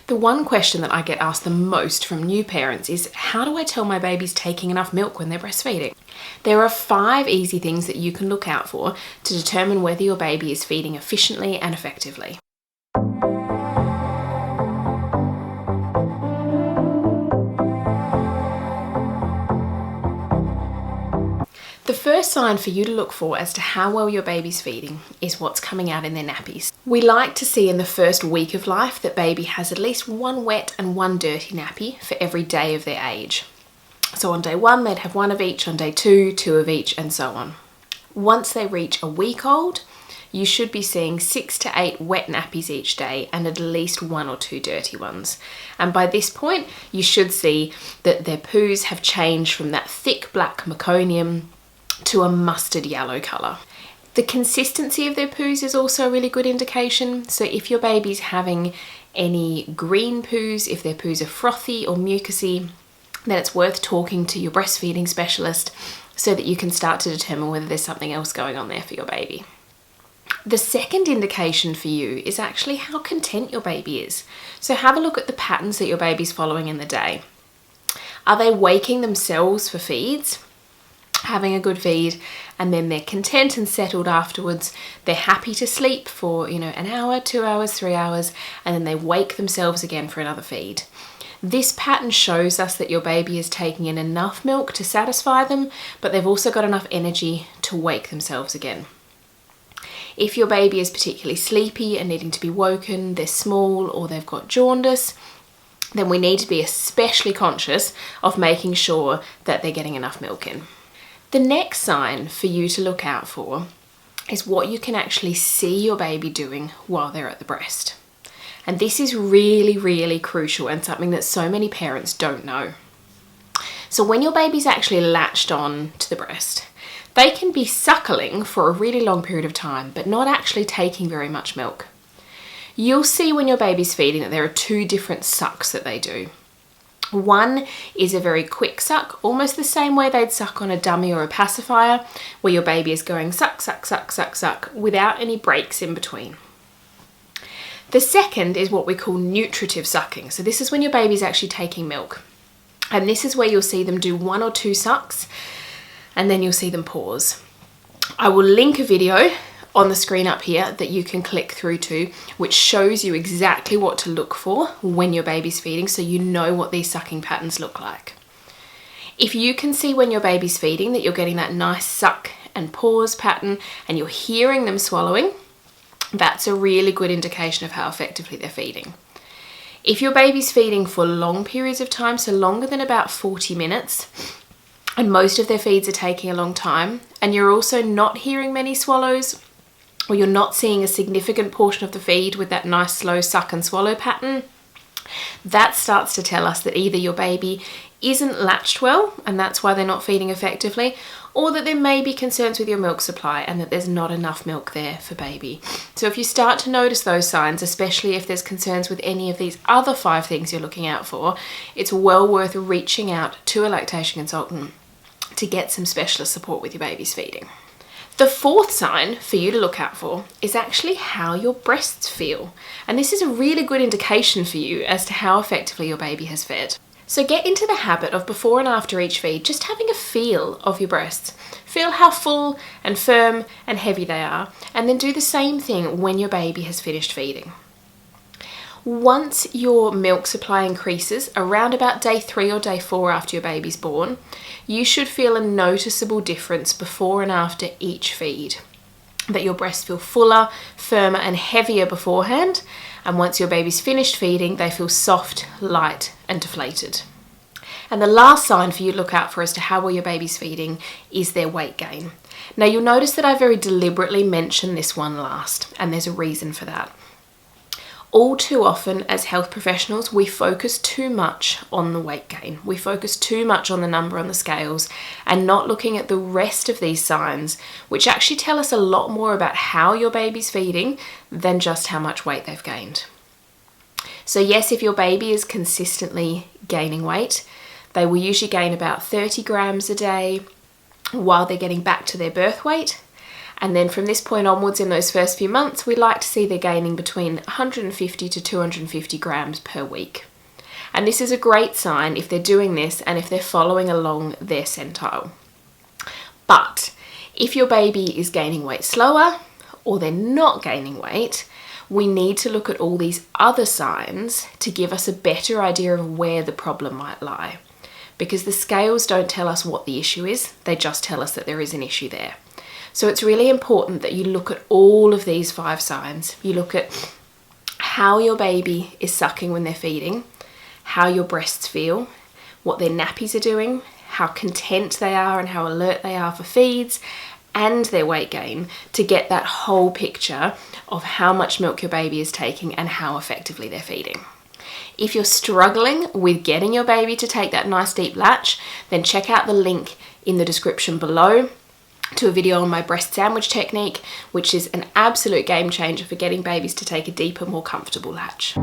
The one question that I get asked the most from new parents is, how do I tell my baby's taking enough milk when they're breastfeeding? There are 5 easy things that you can look out for to determine whether your baby is feeding efficiently and effectively. The first sign for you to look for as to how well your baby's feeding is what's coming out in their nappies. We like to see in the first week of life that baby has at least 1 wet and 1 dirty nappy for every day of their age. So on day 1 they'd have 1 of each, on day 2, 2 of each, and so on. Once they reach a week old, you should be seeing 6 to 8 wet nappies each day and at least 1 or 2 dirty ones. And by this point, you should see that their poos have changed from that thick black meconium to a mustard yellow colour. The consistency of their poos is also a really good indication. So if your baby's having any green poos, if their poos are frothy or mucousy, then it's worth talking to your breastfeeding specialist so that you can start to determine whether there's something else going on there for your baby. The second indication for you is actually how content your baby is. So have a look at the patterns that your baby's following in the day. Are they waking themselves for feeds, having a good feed, and then they're content and settled afterwards? They're happy to sleep for, an hour, 2 hours, 3 hours, and then they wake themselves again for another feed. This pattern shows us that your baby is taking in enough milk to satisfy them, but they've also got enough energy to wake themselves again. If your baby is particularly sleepy and needing to be woken, they're small, or they've got jaundice, then we need to be especially conscious of making sure that they're getting enough milk in. The next sign for you to look out for is what you can actually see your baby doing while they're at the breast. And this is really, really crucial and something that so many parents don't know. So when your baby's actually latched on to the breast, they can be suckling for a really long period of time, but not actually taking very much milk. You'll see when your baby's feeding that there are 2 different sucks that they do. One is a very quick suck, almost the same way they'd suck on a dummy or a pacifier, where your baby is going suck, suck, suck, suck, suck, without any breaks in between. The second is what we call nutritive sucking. So this is when your baby's actually taking milk. And this is where you'll see them do 1 or 2 sucks, and then you'll see them pause. I will link a video on the screen up here that you can click through to, which shows you exactly what to look for when your baby's feeding, so you know what these sucking patterns look like. If you can see when your baby's feeding that you're getting that nice suck and pause pattern and you're hearing them swallowing, that's a really good indication of how effectively they're feeding. If your baby's feeding for long periods of time, so longer than about 40 minutes, and most of their feeds are taking a long time, and you're also not hearing many swallows, or you're not seeing a significant portion of the feed with that nice slow suck and swallow pattern, that starts to tell us that either your baby isn't latched well, and that's why they're not feeding effectively, or that there may be concerns with your milk supply and that there's not enough milk there for baby. So if you start to notice those signs, especially if there's concerns with any of these other 5 things you're looking out for, it's well worth reaching out to a lactation consultant to get some specialist support with your baby's feeding. The fourth sign for you to look out for is actually how your breasts feel. And this is a really good indication for you as to how effectively your baby has fed. So get into the habit of before and after each feed, just having a feel of your breasts. Feel how full and firm and heavy they are, and then do the same thing when your baby has finished feeding. Once your milk supply increases around about day 3 or day 4 after your baby's born, you should feel a noticeable difference before and after each feed. That your breasts feel fuller, firmer and heavier beforehand, and once your baby's finished feeding, they feel soft, light and deflated. And the last sign for you to look out for as to how well your baby's feeding is their weight gain. Now you'll notice that I very deliberately mention this one last, and there's a reason for that. All too often as health professionals, we focus too much on the weight gain. We focus too much on the number on the scales and not looking at the rest of these signs, which actually tell us a lot more about how your baby's feeding than just how much weight they've gained. So yes, if your baby is consistently gaining weight, they will usually gain about 30 grams a day while they're getting back to their birth weight. And then from this point onwards, in those first few months, we like to see they're gaining between 150 to 250 grams per week. And this is a great sign if they're doing this and if they're following along their centile. But if your baby is gaining weight slower or they're not gaining weight, we need to look at all these other signs to give us a better idea of where the problem might lie. Because the scales don't tell us what the issue is, they just tell us that there is an issue there. So it's really important that you look at all of these 5 signs. You look at how your baby is sucking when they're feeding, how your breasts feel, what their nappies are doing, how content they are and how alert they are for feeds, and their weight gain, to get that whole picture of how much milk your baby is taking and how effectively they're feeding. If you're struggling with getting your baby to take that nice deep latch, then check out the link in the description below to a video on my breast sandwich technique, which is an absolute game changer for getting babies to take a deeper, more comfortable latch.